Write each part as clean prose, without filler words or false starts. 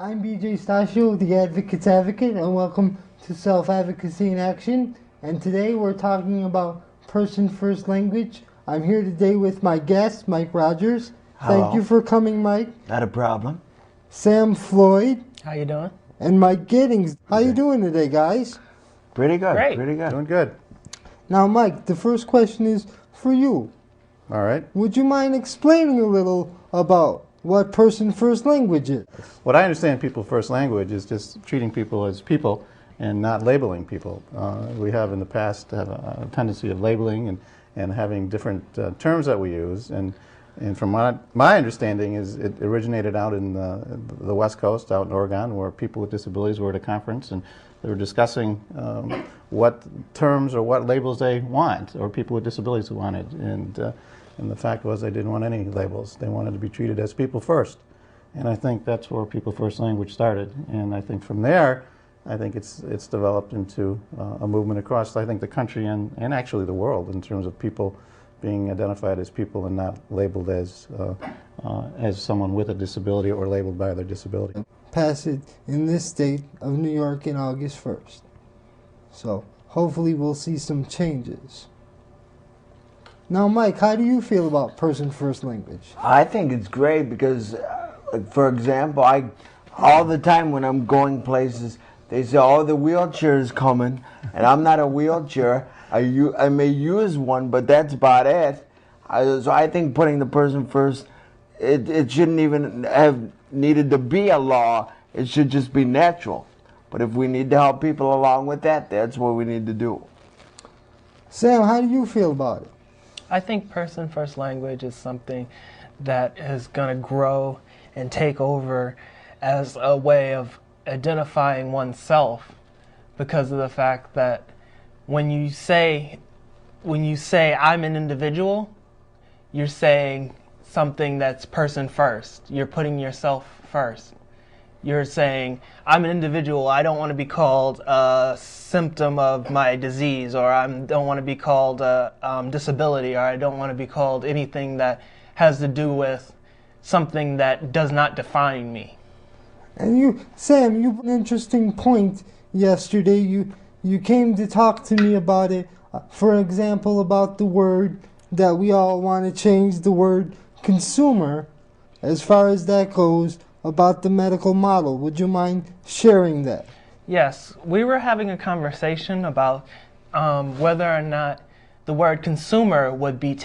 I'm BJ Stasio, the Advocate's Advocate, and welcome to Self-Advocacy in Action. And today we're talking about person-first language. I'm here today with my guest, Mike Rogers. Hello. Thank you for coming, Mike. Not a problem. Sam Floyd. How you doing? And Mike Giddings. How you doing today, guys? Pretty good. Great. Pretty good. Doing good. Now, Mike, the first question is for you. All right. Would you mind explaining a little about what person-first language is? What I understand people first language is just treating people as people and not labeling people. We have in the past have a tendency of labeling and having different terms that we use. And from my understanding is it originated out in the West Coast, out in Oregon, where people with disabilities were at a conference and they were discussing what terms or what labels they want, or people with disabilities wanted. And the fact was they didn't want any labels. They wanted to be treated as people first. And I think that's where people first language started. And I think from there, I think it's developed into a movement across, I think, the country and actually the world in terms of people being identified as people and not labeled as someone with a disability or labeled by their disability. Pass it in this state of New York in August 1st. So hopefully we'll see some changes. Now, Mike, how do you feel about person-first language? I think it's great because, for example, all the time when I'm going places, they say, "Oh, the wheelchair is coming," and I'm not a wheelchair. I may use one, but that's about it. So I think putting the person first, it shouldn't even have needed to be a law. It should just be natural. But if we need to help people along with that, that's what we need to do. Sam, how do you feel about it? I think person-first language is something that is going to grow and take over as a way of identifying oneself, because of the fact that when you say I'm an individual, you're saying something that's person first. You're putting yourself first. You're saying, I'm an individual, I don't want to be called a symptom of my disease, or I don't want to be called a disability, or I don't want to be called anything that has to do with something that does not define me. And Sam, you put an interesting point yesterday. You came to talk to me about it. For example, about the word that we all want to change, the word consumer, as far as that goes, about the medical model. Would you mind sharing that? Yes, we were having a conversation about whether or not the word consumer would be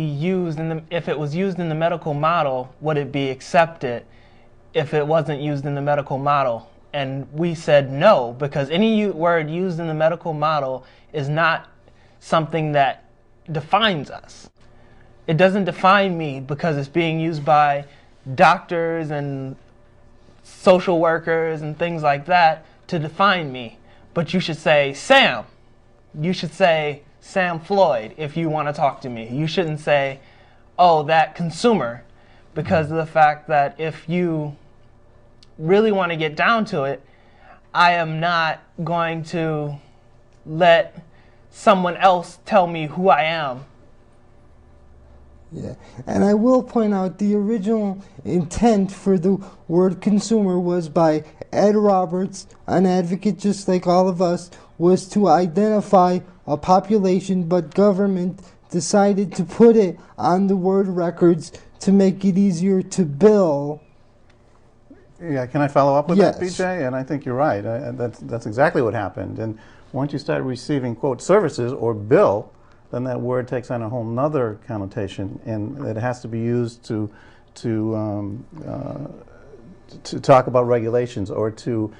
used if it was used in the medical model, would it be accepted if it wasn't used in the medical model? And we said no, because any word used in the medical model is not something that defines us. It doesn't define me because it's being used by doctors and social workers and things like that to define me. But you should say Sam. You should say Sam Floyd if you want to talk to me. You shouldn't say, oh, that consumer, because of the fact that if you really want to get down to it, I am not going to let someone else tell me who I am. Yeah, and I will point out the original intent for the word consumer was by Ed Roberts, an advocate just like all of us, was to identify a population, but government decided to put it on the word records to make it easier to bill. Yeah, can I follow up with Yes. that, BJ? And I think you're right. That's exactly what happened. And once you start receiving, quote, services or bill, then that word takes on a whole nother connotation, and it has to be used to talk about regulations or to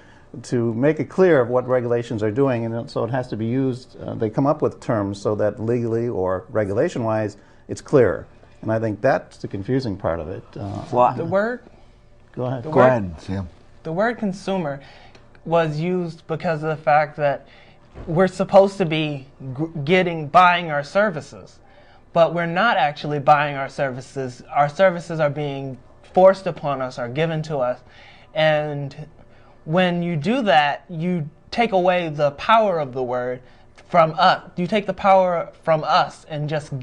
make it clear of what regulations are doing, and so it has to be used. They come up with terms so that legally or regulation-wise, it's clearer. And I think that's the confusing part of it. The word. Go ahead. Go ahead, Sam. The word consumer was used because of the fact that we're supposed to be buying our services, but we're not actually buying our services. Our services are being forced upon us, are given to us. And when you do that, you take away the power of the word from us. You take the power from us and just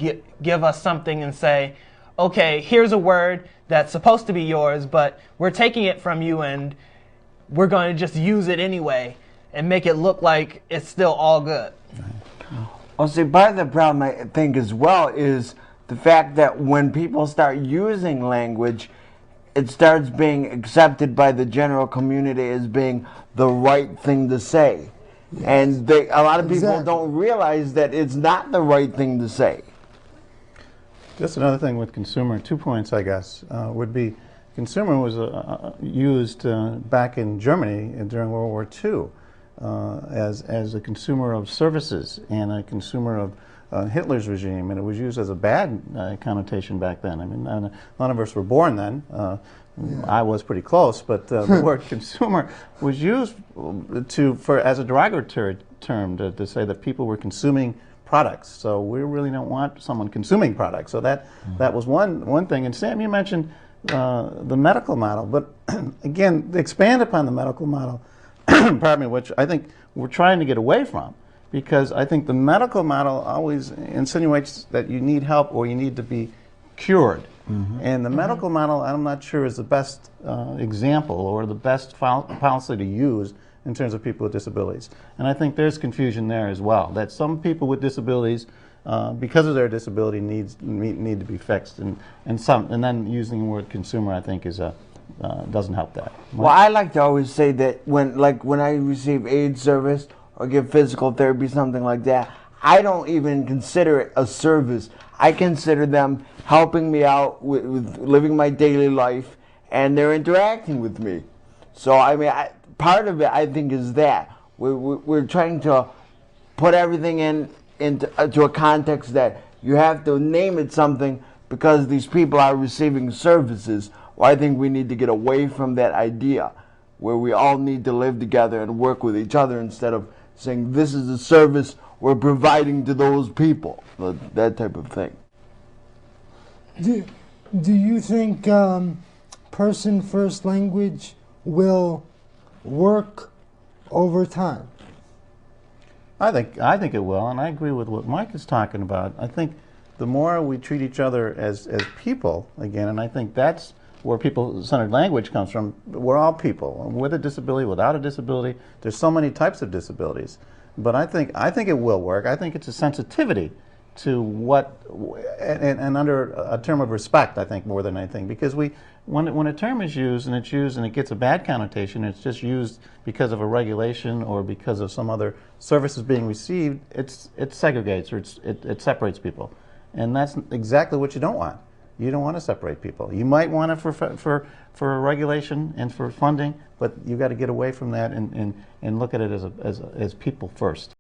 give us something and say, okay, here's a word that's supposed to be yours, but we're taking it from you and we're going to just use it anyway and make it look like it's still all good. Well, see, part of the problem, I think, as well, is the fact that when people start using language, it starts being accepted by the general community as being the right thing to say. Yes. And a lot of people don't realize that it's not the right thing to say. Just another thing with consumer, 2 points, I guess, would be consumer was used back in Germany during World War II as a consumer of services and a consumer of Hitler's regime, and it was used as a bad connotation back then. I mean, none of us were born then. I was pretty close, but the word consumer was used as a derogatory term to say that people were consuming products. So we really don't want someone consuming products. So that was one thing. And Sam, you mentioned the medical model, but again, expand upon the medical model, pardon me, which I think we're trying to get away from, because I think the medical model always insinuates that you need help or you need to be cured. Mm-hmm. And the medical model, I'm not sure, is the best example or the best policy to use in terms of people with disabilities. And I think there's confusion there as well, that some people with disabilities, because of their disability, need to be fixed, and then using the word consumer, I think, is doesn't help that. Well, I like to always say that when I receive aid service or give physical therapy, something like that, I don't even consider it a service. I consider them helping me out with living my daily life, and they're interacting with me. So I mean, part of it, I think, is that we're trying to put everything into a context that you have to name it something because these people are receiving services. Well, I think we need to get away from that idea where we all need to live together and work with each other instead of saying this is a service we're providing to those people, that type of thing. Do you think person first language will work over time? I think it will, and I agree with what Mike is talking about. I think the more we treat each other as people, again, and I think that's where people-centered language comes from. We're all people, with a disability, without a disability. There's so many types of disabilities. But I think it will work. I think it's a sensitivity to what, and under a term of respect, I think, more than anything, because when a term is used and it gets a bad connotation, it's just used because of a regulation or because of some other services being received, it segregates or it separates people, and that's exactly what you don't want. You don't want to separate people. You might want it for regulation and for funding, but you've got to get away from that and look at it as people first.